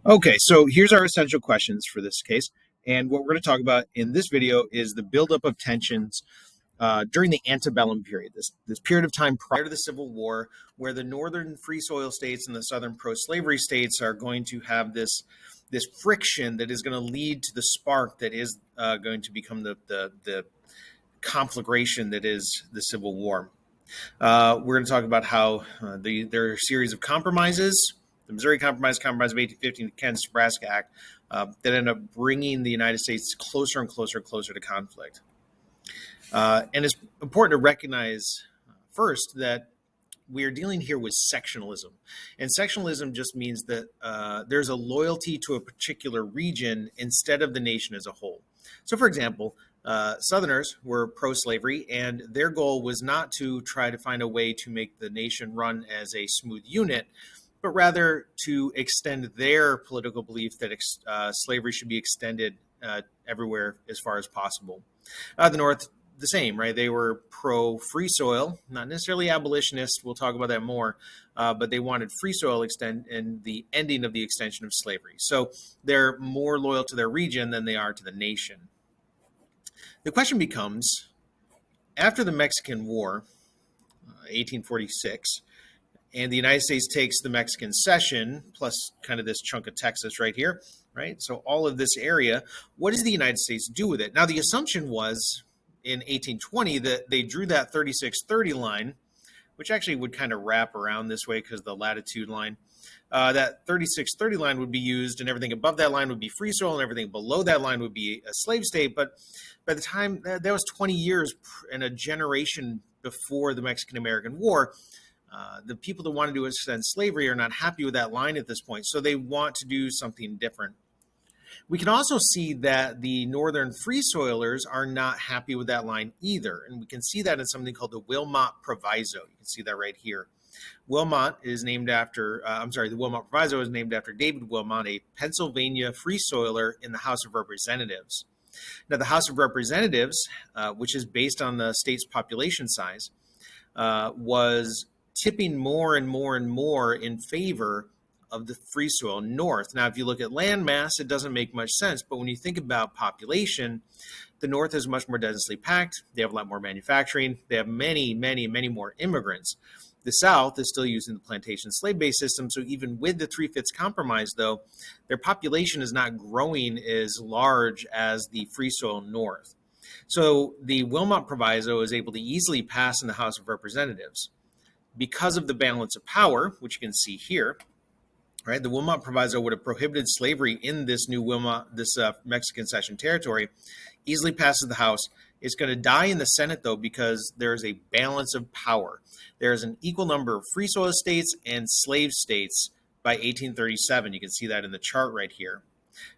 Okay, so here's our essential questions for this case. And what we're going to talk about in this video is the buildup of tensions during the antebellum period, this period of time prior to the Civil War, where the northern free soil states and the southern pro-slavery states are going to have this friction that is going to lead to the spark that is going to become the conflagration that is the Civil War. We're going to talk about how there are a series of compromises, the Missouri Compromise, Compromise of 1815, the Kansas-Nebraska Act, that end up bringing the United States closer and closer and closer to conflict. And it's important to recognize first that we are dealing here with sectionalism. And sectionalism just means that there's a loyalty to a particular region instead of the nation as a whole. So, for example, Southerners were pro-slavery, and their goal was not to try to find a way to make the nation run as a smooth unit, but rather to extend their political belief that slavery should be extended everywhere as far as possible. The North, the same, right? They were pro-free soil, not necessarily abolitionist. We'll talk about that more, but they wanted free soil extend and the ending of the extension of slavery. So they're more loyal to their region than they are to the nation. The question becomes, after the Mexican War, 1846, and the United States takes the Mexican cession, plus kind of this chunk of Texas right here, right? So all of this area, what does the United States do with it? Now, the assumption was in 1820 that they drew that 3630 line, which actually would kind of wrap around this way because the latitude line. That 3630 line would be used, and everything above that line would be free soil, and everything below that line would be a slave state. But by the time that was 20 years and a generation before the Mexican-American War, the people that wanted to extend slavery are not happy with that line at this point, so they want to do something different. We can also see that the northern free soilers are not happy with that line either, and we can see that in something called the Wilmot Proviso. You can see that right here. Wilmot is named after, the Wilmot Proviso is named after David Wilmot, a Pennsylvania free soiler in the House of Representatives. Now, the House of Representatives, which is based on the state's population size, was tipping more and more and more in favor of the free soil north. Now, if you look at land mass, it doesn't make much sense. But when you think about population, the north is much more densely packed. They have a lot more manufacturing. They have many, many, many more immigrants. The South is still using the plantation slave-based system. So even with the Three-Fifths Compromise, though, their population is not growing as large as the free soil north. So the Wilmot Proviso is able to easily pass in the House of Representatives. Because of the balance of power, which you can see here, right? The Wilmot Proviso would have prohibited slavery in this new Mexican cession territory, easily passes the House. It's going to die in the Senate, though, because there's a balance of power. There's an equal number of free soil states and slave states by 1837. You can see that in the chart right here,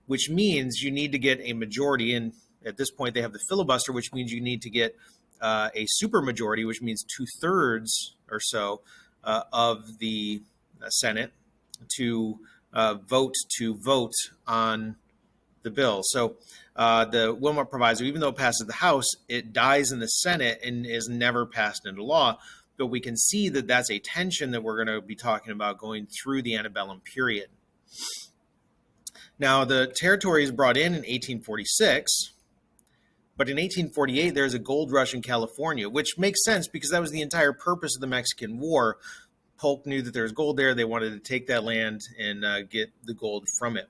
which means you need to get a majority. And at this point, they have the filibuster, which means you need to get a supermajority, which means 2/3 or so of the Senate to vote on the bill. So the Wilmot Proviso, even though it passes the House, it dies in the Senate and is never passed into law. But we can see that that's a tension that we're going to be talking about going through the antebellum period. Now, the territory is brought in 1846. But in 1848, there's a gold rush in California, which makes sense because that was the entire purpose of the Mexican War. Polk knew that there was gold there. They wanted to take that land and get the gold from it.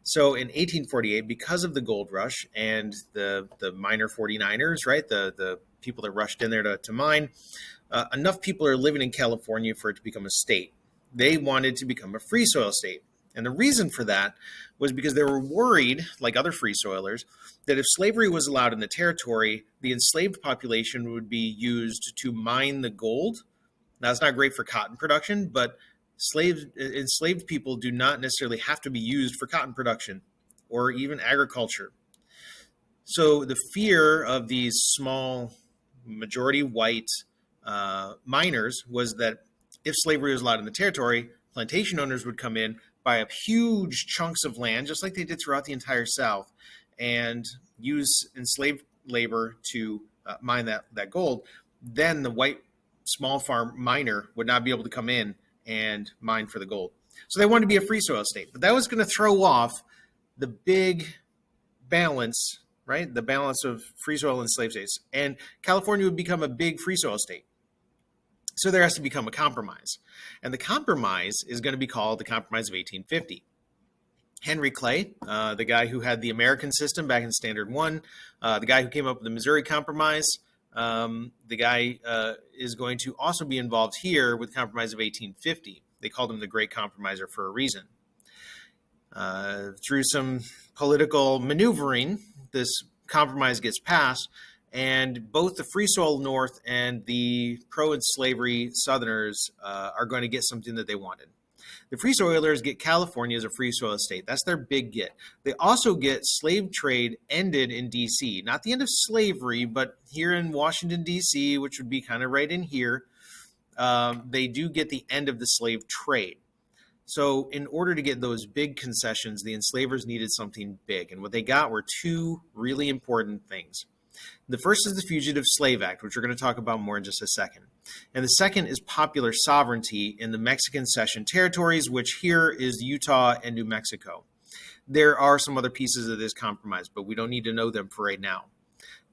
So in 1848, because of the gold rush and the miner 49ers, right, the people that rushed in there to mine, enough people are living in California for it to become a state. They wanted to become a free soil state. And the reason for that was because they were worried, like other free soilers, that if slavery was allowed in the territory, the enslaved population would be used to mine the gold. Now, it's not great for cotton production, but enslaved people do not necessarily have to be used for cotton production or even agriculture. So the fear of these small majority white miners was that if slavery was allowed in the territory, plantation owners would come in, buy up huge chunks of land, just like they did throughout the entire South, and use enslaved labor to mine that gold. Then the white small farm miner would not be able to come in and mine for the gold. So they wanted to be a free soil state, but that was going to throw off the big balance, right? The balance of free soil and slave states. And California would become a big free soil state. So there has to become a compromise. And the compromise is going to be called the Compromise of 1850. Henry Clay, the guy who had the American system back in Standard 1, the guy who came up with the Missouri Compromise, the guy is going to also be involved here with the Compromise of 1850. They called him the Great Compromiser for a reason. Through some political maneuvering, this compromise gets passed, and both the Free Soil North and the pro-slavery Southerners are going to get something that they wanted. The Free Soilers get California as a free soil state. That's their big get. They also get slave trade ended in D.C. Not the end of slavery, but here in Washington, D.C., which would be kind of right in here, they do get the end of the slave trade. So in order to get those big concessions, the enslavers needed something big. And what they got were two really important things. The first is the Fugitive Slave Act, which we're going to talk about more in just a second. And the second is popular sovereignty in the Mexican cession territories, which here is Utah and New Mexico. There are some other pieces of this compromise, but we don't need to know them for right now.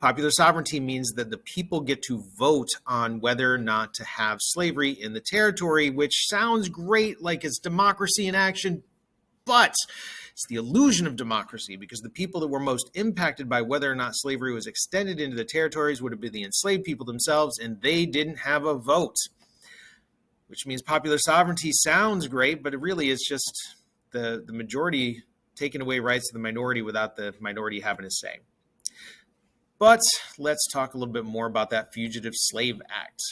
Popular sovereignty means that the people get to vote on whether or not to have slavery in the territory, which sounds great, like it's democracy in action, but it's the illusion of democracy, because the people that were most impacted by whether or not slavery was extended into the territories would have been the enslaved people themselves, and they didn't have a vote, which means popular sovereignty sounds great, but it really is just the majority taking away rights of the minority without the minority having a say. But let's talk a little bit more about that Fugitive Slave Act.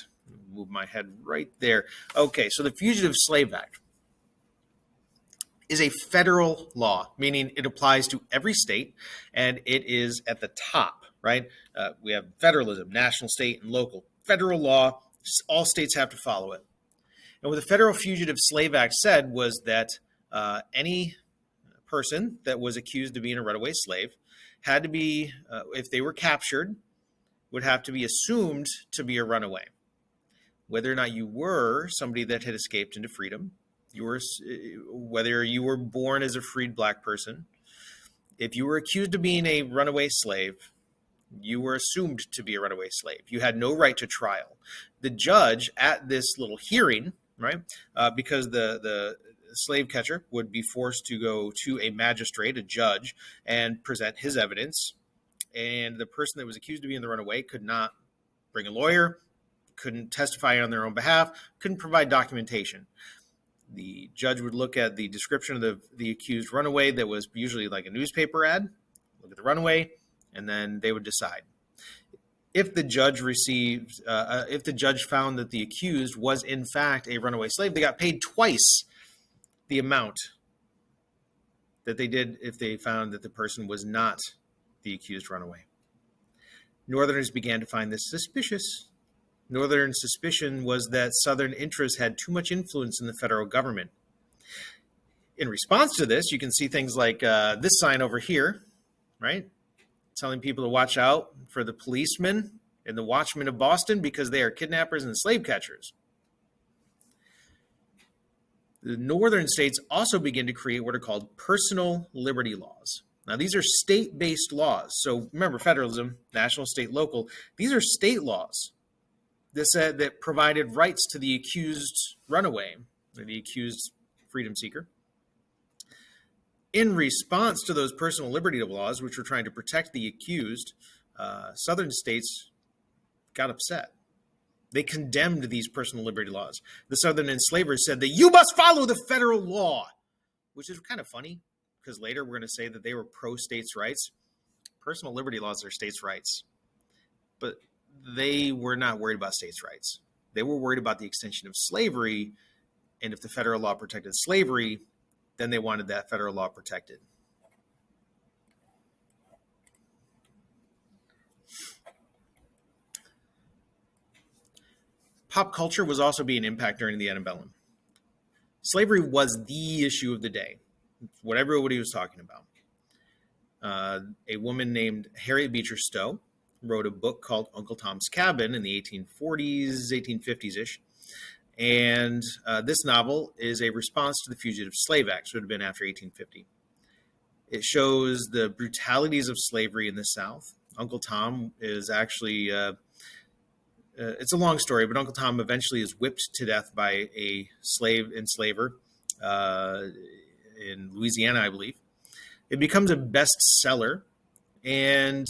Move my head right there. Okay, so the Fugitive Slave Act is a federal law, meaning it applies to every state, and it is at the top, right? We have federalism, national, state, and local. Federal law, all states have to follow it. And what the Federal Fugitive Slave Act said was that any person that was accused of being a runaway slave had to be, if they were captured, would have to be assumed to be a runaway. Whether or not you were somebody that had escaped into freedom, whether you were born as a freed black person, if you were accused of being a runaway slave, you were assumed to be a runaway slave. You had no right to trial. The judge at this little hearing, right, because the slave catcher would be forced to go to a magistrate, a judge, and present his evidence. And the person that was accused of being the runaway could not bring a lawyer, couldn't testify on their own behalf, couldn't provide documentation. The judge would look at the description of the accused runaway that was usually like a newspaper ad, look at the runaway, and then they would decide. If the judge found that the accused was in fact a runaway slave, they got paid twice the amount that they did if they found that the person was not the accused runaway. Northerners began to find this suspicious. Northern suspicion was that Southern interests had too much influence in the federal government. In response to this, you can see things like this sign over here, right? Telling people to watch out for the policemen and the watchmen of Boston because they are kidnappers and slave catchers. The northern states also begin to create what are called personal liberty laws. Now, these are state-based laws. So remember, federalism, national, state, local. These are state laws that provided rights to the accused runaway, or the accused freedom seeker. In response to those personal liberty laws, which were trying to protect the accused, southern states got upset. They condemned these personal liberty laws. The southern enslavers said that you must follow the federal law, which is kind of funny because later we're going to say that they were pro-states' rights. Personal liberty laws are states' rights, but they were not worried about states' rights. They were worried about the extension of slavery, and if the federal law protected slavery, then they wanted that federal law protected. Pop culture was also being impacted during the antebellum. Slavery was the issue of the day, what everybody was talking about. A woman named Harriet Beecher Stowe wrote a book called Uncle Tom's Cabin in the 1840s, 1850s-ish. And this novel is a response to the Fugitive Slave Act, so it would have been after 1850. It shows the brutalities of slavery in the South. Uncle Tom is actually, it's a long story, but Uncle Tom eventually is whipped to death by a slave enslaver in Louisiana, I believe. It becomes a bestseller, and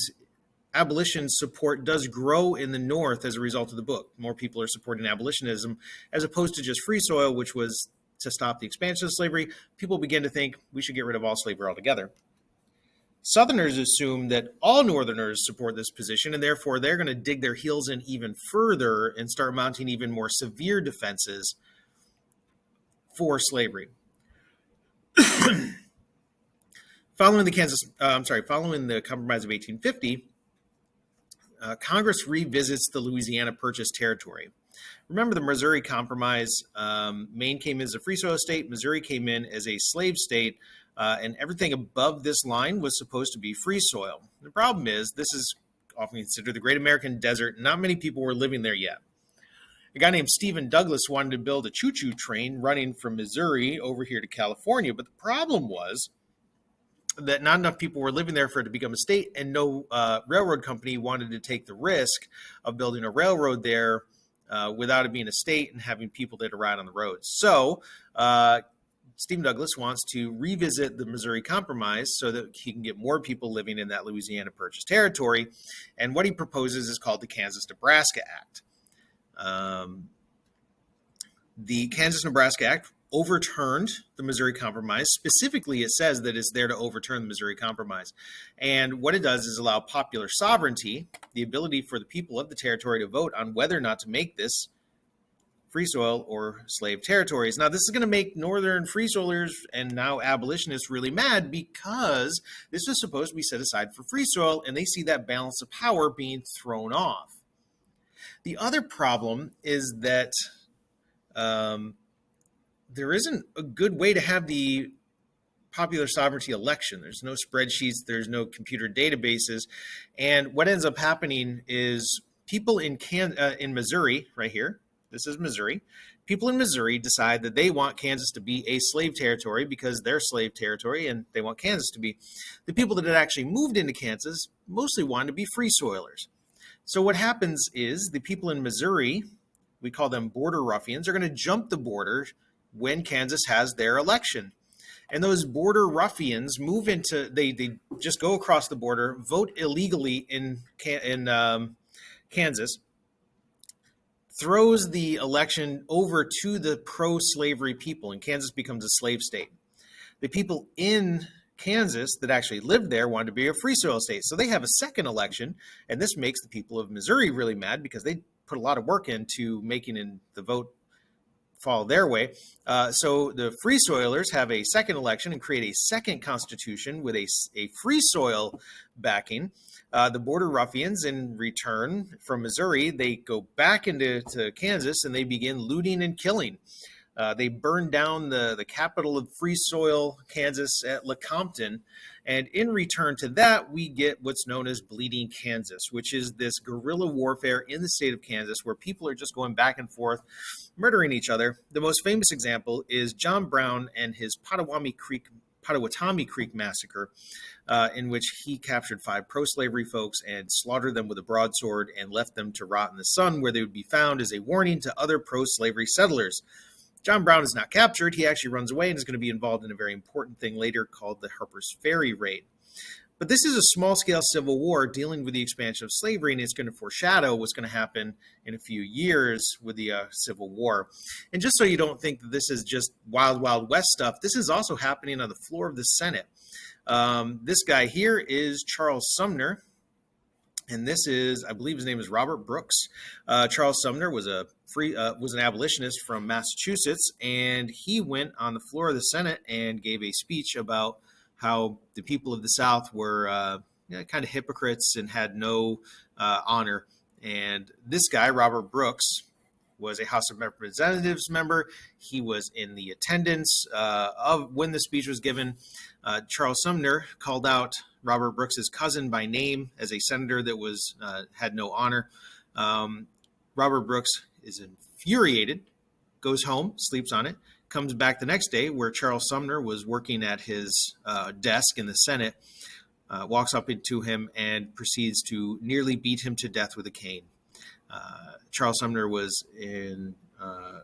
abolition support does grow in the North as a result of the book. More people are supporting abolitionism as opposed to just free soil, which was to stop the expansion of slavery. People begin to think we should get rid of all slavery altogether. Southerners assume that all Northerners support this position, and therefore they're going to dig their heels in even further and start mounting even more severe defenses for slavery. Following the Compromise of 1850, Congress revisits the Louisiana Purchase territory. Remember the Missouri Compromise. Maine came in as a free soil state. Missouri came in as a slave state. And everything above this line was supposed to be free soil. The problem is this is often considered the Great American Desert. Not many people were living there yet. A guy named Stephen Douglas wanted to build a choo-choo train running from Missouri over here to California. But the problem was that not enough people were living there for it to become a state, and no railroad company wanted to take the risk of building a railroad there without it being a state and having people there to ride on the roads. So Stephen Douglas wants to revisit the Missouri Compromise so that he can get more people living in that Louisiana Purchase territory. And what he proposes is called the Kansas-Nebraska Act. The Kansas-Nebraska Act overturned the Missouri Compromise. Specifically, it says that it's there to overturn the Missouri Compromise. And what it does is allow popular sovereignty, the ability for the people of the territory to vote on whether or not to make this free soil or slave territories. Now, this is going to make Northern free soilers and now abolitionists really mad because this was supposed to be set aside for free soil, and they see that balance of power being thrown off. The other problem is that there isn't a good way to have the popular sovereignty election. There's no spreadsheets, there's no computer databases, and what ends up happening is people in Missouri, right here, this is Missouri, people in Missouri decide that they want Kansas to be a slave territory because they're slave territory and they want Kansas to be. The people that had actually moved into Kansas mostly wanted to be free soilers. So what happens is the people in Missouri, we call them border ruffians, are going to jump the border when Kansas has their election. And those border ruffians move into, they just go across the border, vote illegally in Kansas, throws the election over to the pro-slavery people, and Kansas becomes a slave state. The people in Kansas that actually lived there wanted to be a free soil state. So they have a second election, and this makes the people of Missouri really mad because they put a lot of work into making the vote fall their way. So the free soilers have a second election and create a second constitution with a free soil backing. The border ruffians, in return from Missouri, they go back into Kansas and they begin looting and killing. They burn down the capital of free soil, Kansas, at Lecompton. And in return to that, we get what's known as Bleeding Kansas, which is this guerrilla warfare in the state of Kansas where people are just going back and forth, murdering each other. The most famous example is John Brown and his Pottawatomie Creek massacre, in which he captured 5 pro-slavery folks and slaughtered them with a broadsword and left them to rot in the sun, where they would be found as a warning to other pro-slavery settlers. John Brown is not captured. He actually runs away and is going to be involved in a very important thing later called the Harpers Ferry raid. But this is a small-scale civil war dealing with the expansion of slavery, and it's going to foreshadow what's going to happen in a few years with the Civil War. And just so you don't think that this is just wild, wild west stuff, this is also happening on the floor of the Senate. This guy here is Charles Sumner, and this is, I believe his name is Robert Brooks. Charles Sumner was an abolitionist from Massachusetts, and he went on the floor of the Senate and gave a speech about how the people of the South were kind of hypocrites and had no honor. And this guy, Robert Brooks, was a House of Representatives member. He was in the attendance of when the speech was given. Charles Sumner called out Robert Brooks's cousin by name as a senator that had no honor. Robert Brooks is infuriated, goes home, sleeps on it, comes back the next day where Charles Sumner was working at his desk in the Senate, walks up into him and proceeds to nearly beat him to death with a cane. Charles Sumner was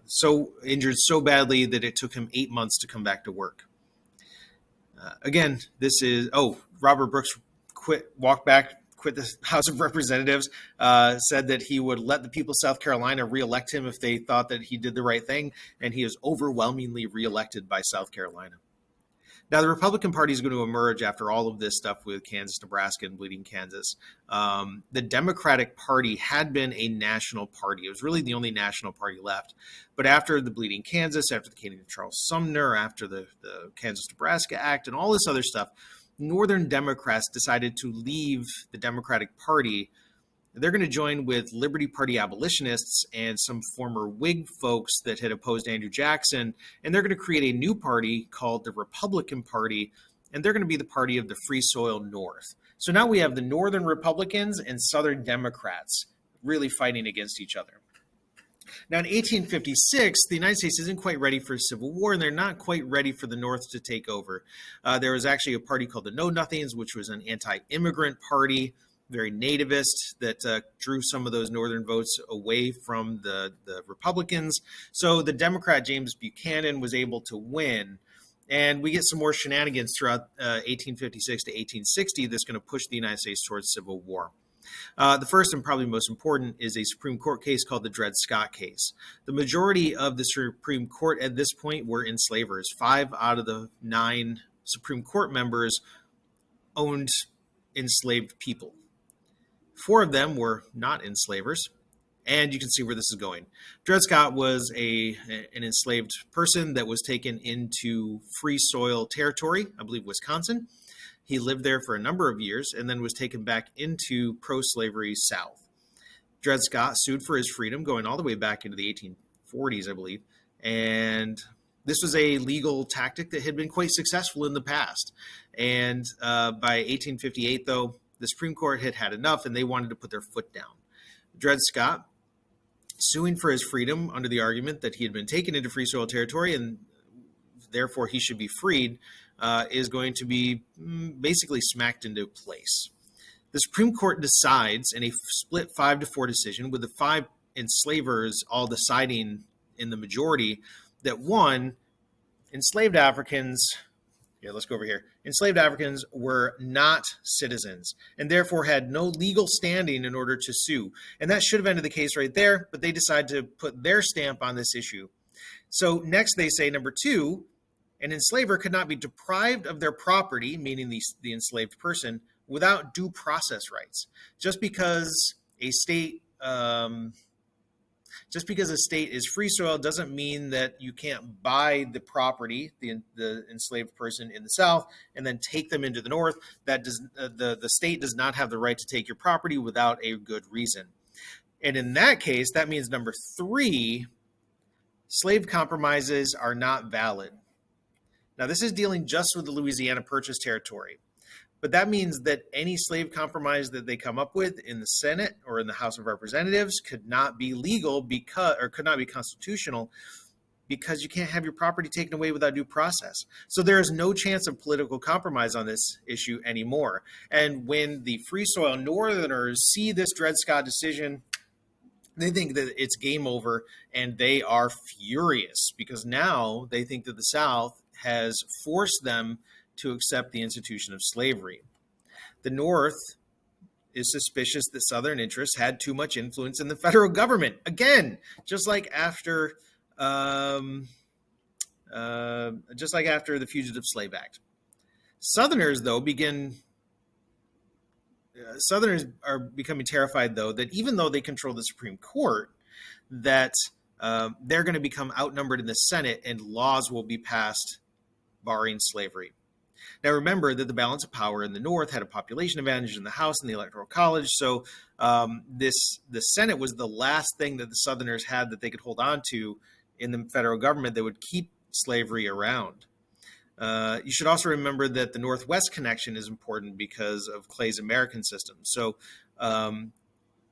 so injured so badly that it took him 8 months to come back to work. Again, this is, Robert Brooks quit the House of Representatives, said that he would let the people of South Carolina reelect him if they thought that he did the right thing, and he is overwhelmingly reelected by South Carolina. Now, the Republican Party is going to emerge after all of this stuff with Kansas-Nebraska and Bleeding Kansas. The Democratic Party had been a national party. It was really the only national party left. But after the Bleeding Kansas, after the caning of Charles Sumner, after the Kansas-Nebraska Act, and all this other stuff, Northern Democrats decided to leave the Democratic Party. They're going to join with Liberty Party abolitionists and some former Whig folks that had opposed Andrew Jackson, and they're going to create a new party called the Republican Party, and they're going to be the party of the Free Soil North. So now we have the Northern Republicans and Southern Democrats really fighting against each other. Now, in 1856, the United States isn't quite ready for a civil war, and they're not quite ready for the North to take over. There was actually a party called the Know-Nothings, which was an anti-immigrant party, very nativist, that drew some of those northern votes away from the Republicans. So the Democrat James Buchanan was able to win. And we get some more shenanigans throughout 1856 to 1860 that's going to push the United States towards civil war. The first and probably most important is a Supreme Court case called the Dred Scott case. The majority of the Supreme Court at this point were enslavers. 5 out of the 9 Supreme Court members owned enslaved people. 4 of them were not enslavers, and you can see where this is going. Dred Scott was an enslaved person that was taken into free soil territory, I believe Wisconsin. He lived there for a number of years and then was taken back into pro-slavery South. Dred Scott sued for his freedom going all the way back into the 1840s, I believe, and this was a legal tactic that had been quite successful in the past. And by 1858, though, the Supreme Court had had enough, and they wanted to put their foot down. Dred Scott, suing for his freedom under the argument that he had been taken into free soil territory and therefore he should be freed, is going to be basically smacked into place. The Supreme Court decides in a split 5-4 decision, with the 5 enslavers all deciding in the majority that, one, enslaved Africans were not citizens and therefore had no legal standing in order to sue. And that should have ended the case right there, but they decide to put their stamp on this issue. So next they say, number 2, an enslaver could not be deprived of their property, meaning the enslaved person, without due process rights. Just because a state is free soil doesn't mean that you can't buy the property, the enslaved person in the South, and then take them into the North. That does the state does not have the right to take your property without a good reason. And in that case, that means number 3, slave compromises are not valid. Now, this is dealing just with the Louisiana Purchase territory. But that means that any slave compromise that they come up with in the Senate or in the House of Representatives could not be legal could not be constitutional, because you can't have your property taken away without due process. So there is no chance of political compromise on this issue anymore. And when the Free Soil Northerners see this Dred Scott decision, they think that it's game over, and they are furious because now they think that the South has forced them to accept the institution of slavery. The North is suspicious that Southern interests had too much influence in the federal government. Again, just like after the Fugitive Slave Act. Southerners are becoming terrified, though, that even though they control the Supreme Court, that they're going to become outnumbered in the Senate and laws will be passed barring slavery. Now, remember that the balance of power in the North had a population advantage in the House and the Electoral College. So the Senate was the last thing that the Southerners had that they could hold on to in the federal government that would keep slavery around. You should also remember that the Northwest connection is important because of Clay's American system. So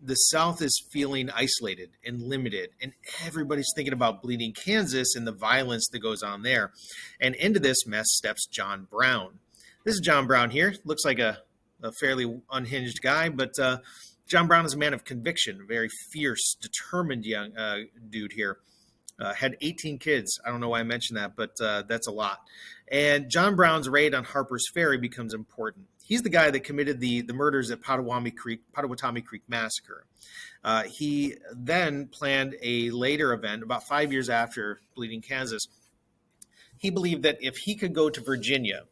the South is feeling isolated and limited, and everybody's thinking about bleeding Kansas and the violence that goes on there. And into this mess steps John Brown. This is John Brown here. Looks like a fairly unhinged guy, but John Brown is a man of conviction, a very fierce, determined young dude here. Had 18 kids. I don't know why I mentioned that, but that's a lot. And John Brown's raid on Harpers Ferry becomes important. He's the guy that committed the murders at Pottawatomie Creek Massacre. He then planned a later event, about 5 years after Bleeding Kansas. He believed that if he could go to Virginia,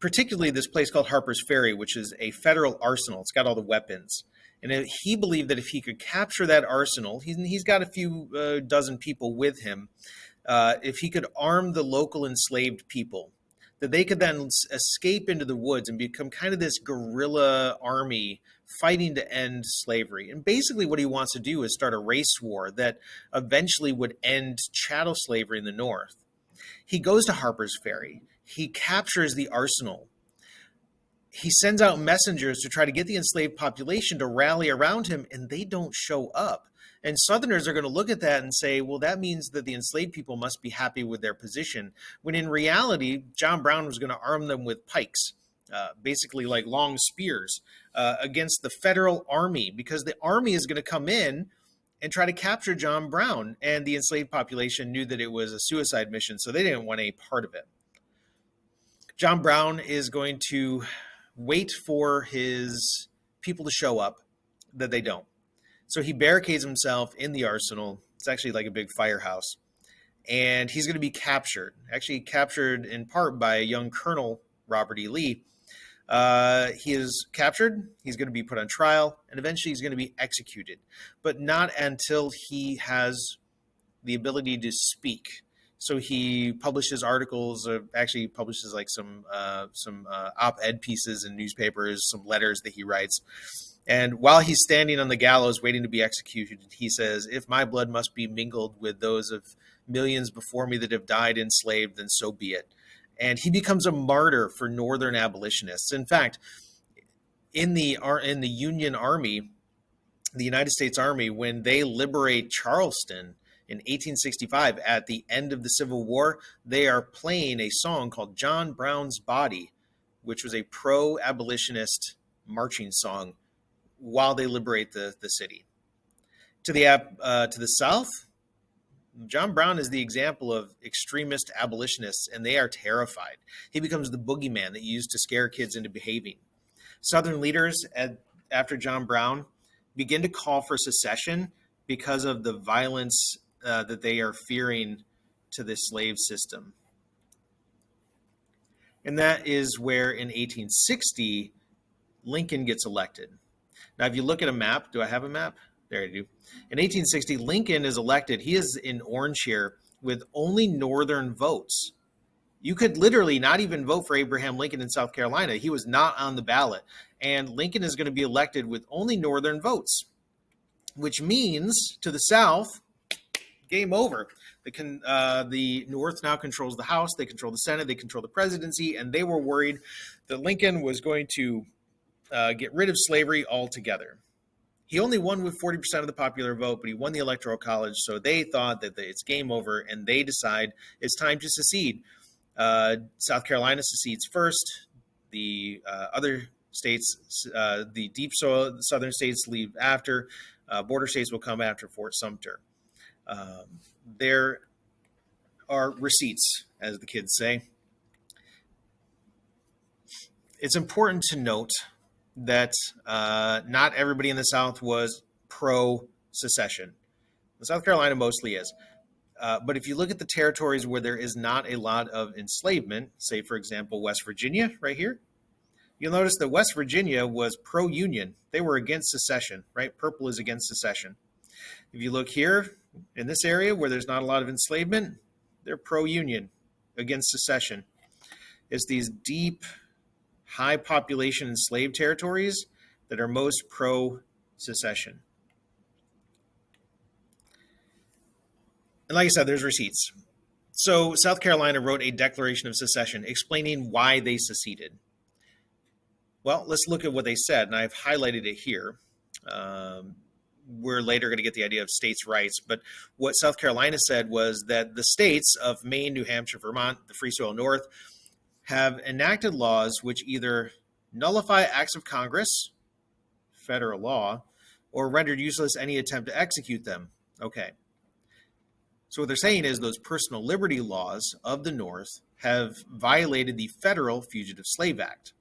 particularly this place called Harpers Ferry, which is a federal arsenal, it's got all the weapons. And he believed that if he could capture that arsenal, he's got a few dozen people with him, if he could arm the local enslaved people, that they could then escape into the woods and become kind of this guerrilla army fighting to end slavery. And basically what he wants to do is start a race war that eventually would end chattel slavery in the North. He goes to Harpers Ferry. He captures the arsenal. He sends out messengers to try to get the enslaved population to rally around him, and they don't show up. And Southerners are going to look at that and say, well, that means that the enslaved people must be happy with their position, when in reality, John Brown was going to arm them with pikes, basically like long spears, against the federal army, because the army is going to come in and try to capture John Brown. And the enslaved population knew that it was a suicide mission, so they didn't want any part of it. John Brown is going to wait for his people to show up, that they don't. So he barricades himself in the arsenal. It's actually like a big firehouse. And he's going to be captured, actually captured in part by a young Colonel, Robert E. Lee. He is captured, he's going to be put on trial, and eventually he's going to be executed, but not until he has the ability to speak. So he publishes articles, actually publishes like some op-ed pieces in newspapers, some letters that he writes. And while he's standing on the gallows waiting to be executed, he says, if my blood must be mingled with those of millions before me that have died enslaved, then so be it. And he becomes a martyr for Northern abolitionists. In fact, in the Union Army, the United States Army, when they liberate Charleston in 1865, at the end of the Civil War, they are playing a song called John Brown's Body, which was a pro-abolitionist marching song, while they liberate the city. To the south, John Brown is the example of extremist abolitionists, and they are terrified. He becomes the boogeyman that used to scare kids into behaving. Southern leaders, after John Brown, begin to call for secession because of the violence that they are fearing to the slave system. And that is where in 1860, Lincoln gets elected. Now, if you look at a map, do I have a map? There I do. In 1860, Lincoln is elected. He is in orange here with only Northern votes. You could literally not even vote for Abraham Lincoln in South Carolina. He was not on the ballot. And Lincoln is going to be elected with only Northern votes, which means to the South, game over. The North now controls the House. They control the Senate. They control the presidency. And they were worried that Lincoln was going to get rid of slavery altogether. He only won with 40% of the popular vote, but he won the Electoral College, so they thought that it's game over, and they decide it's time to secede. South Carolina secedes first. The other states, the deep soil, the southern states leave after. Border states will come after Fort Sumter. There are receipts, as the kids say. It's important to note that not everybody in the South was pro-secession. South Carolina mostly is. But if you look at the territories where there is not a lot of enslavement, say, for example, West Virginia right here, you'll notice that West Virginia was pro-Union. They were against secession, right? Purple is against secession. If you look here in this area where there's not a lot of enslavement, they're pro-Union, against secession. It's these deep, high population enslaved territories that are most pro-secession. And like I said, there's receipts. So South Carolina wrote a declaration of secession explaining why they seceded. Well, let's look at what they said, and I've highlighted it here. We're later going to get the idea of states' rights. But what South Carolina said was that the states of Maine, New Hampshire, Vermont, the Free Soil North, have enacted laws which either nullify acts of Congress, federal law, or rendered useless any attempt to execute them. Okay. So what they're saying is those personal liberty laws of the North have violated the federal Fugitive Slave Act.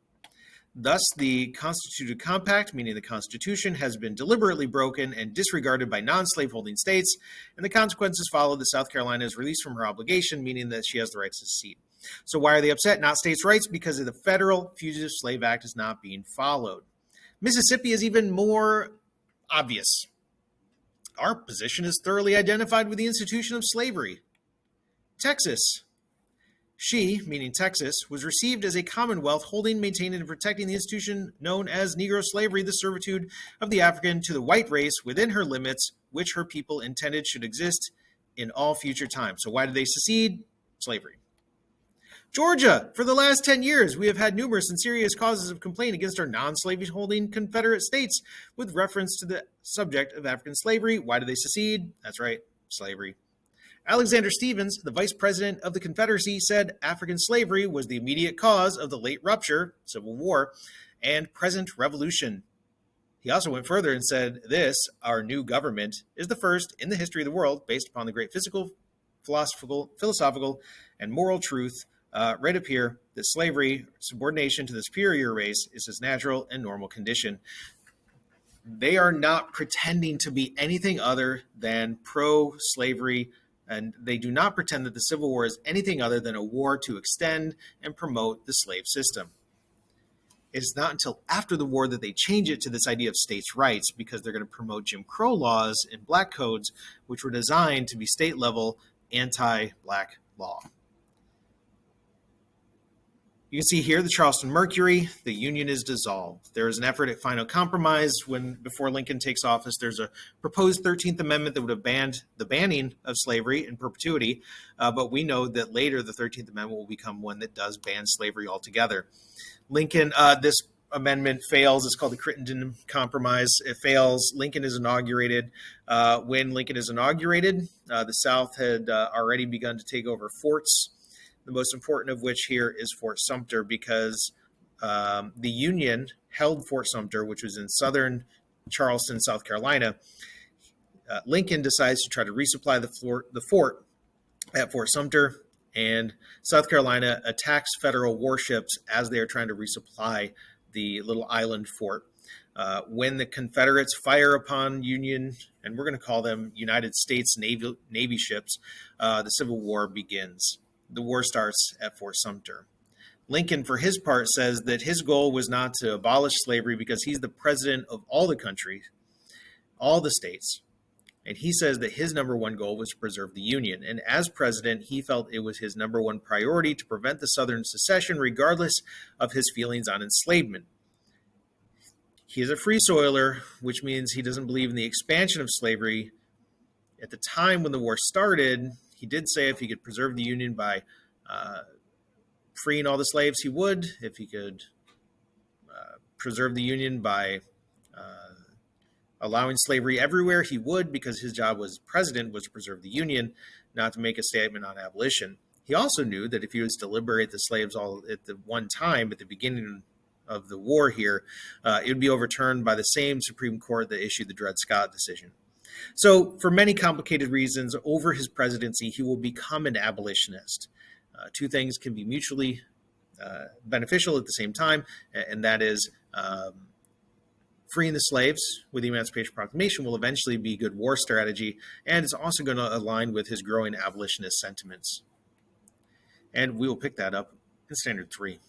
Thus, the constituted compact, meaning the Constitution, has been deliberately broken and disregarded by non-slaveholding states, and the consequences follow that South Carolina is released from her obligation, meaning that she has the right to secede. So why are they upset? Not states' rights, because of the federal Fugitive Slave Act is not being followed. Mississippi is even more obvious. Our position is thoroughly identified with the institution of slavery. Texas. She, meaning Texas, was received as a commonwealth holding, maintaining, and protecting the institution known as Negro slavery, the servitude of the African to the white race within her limits, which her people intended should exist in all future time. So why did they secede? Slavery. Georgia, for the last 10 years, we have had numerous and serious causes of complaint against our non-slaveholding Confederate states with reference to the subject of African slavery. Why did they secede? That's right, slavery. Alexander Stephens, the vice president of the Confederacy, said African slavery was the immediate cause of the late rupture, Civil War, and present revolution. He also went further and said this, our new government, is the first in the history of the world based upon the great physical, philosophical, and moral truth right up here that slavery, subordination to the superior race, is his natural and normal condition. They are not pretending to be anything other than pro-slavery, and they do not pretend that the Civil War is anything other than a war to extend and promote the slave system. It is not until after the war that they change it to this idea of states' rights, because they're going to promote Jim Crow laws and black codes, which were designed to be state-level anti-black law. You can see here the Charleston Mercury, the Union is dissolved. There is an effort at final compromise before Lincoln takes office. There's a proposed 13th Amendment that would have banned the banning of slavery in perpetuity, but we know that later the 13th Amendment will become one that does ban slavery altogether. Lincoln, this amendment fails. It's called the Crittenden Compromise. It fails. Lincoln is inaugurated. When Lincoln is inaugurated, the South had already begun to take over forts. The most important of which here is Fort Sumter, because the Union held Fort Sumter, which was in southern Charleston, South Carolina. Lincoln decides to try to resupply the fort at Fort Sumter, and South Carolina attacks federal warships as they are trying to resupply the little island fort. When the Confederates fire upon Union, and we're going to call them United States Navy ships, the Civil War begins. The war starts at Fort Sumter. Lincoln, for his part, says that his goal was not to abolish slavery because he's the president of all the country, all the states. And he says that his number one goal was to preserve the Union. And as president, he felt it was his number one priority to prevent the Southern secession, regardless of his feelings on enslavement. He is a free soiler, which means he doesn't believe in the expansion of slavery. At the time when the war started, he did say if he could preserve the Union by freeing all the slaves, he would. If he could preserve the Union by allowing slavery everywhere, he would, because his job as president was to preserve the Union, not to make a statement on abolition. He also knew that if he was to liberate the slaves all at the one time, at the beginning of the war here, it would be overturned by the same Supreme Court that issued the Dred Scott decision. So for many complicated reasons, over his presidency, he will become an abolitionist. Two things can be mutually beneficial at the same time, and that is freeing the slaves with the Emancipation Proclamation will eventually be good war strategy, and it's also going to align with his growing abolitionist sentiments. And we will pick that up in Standard 3.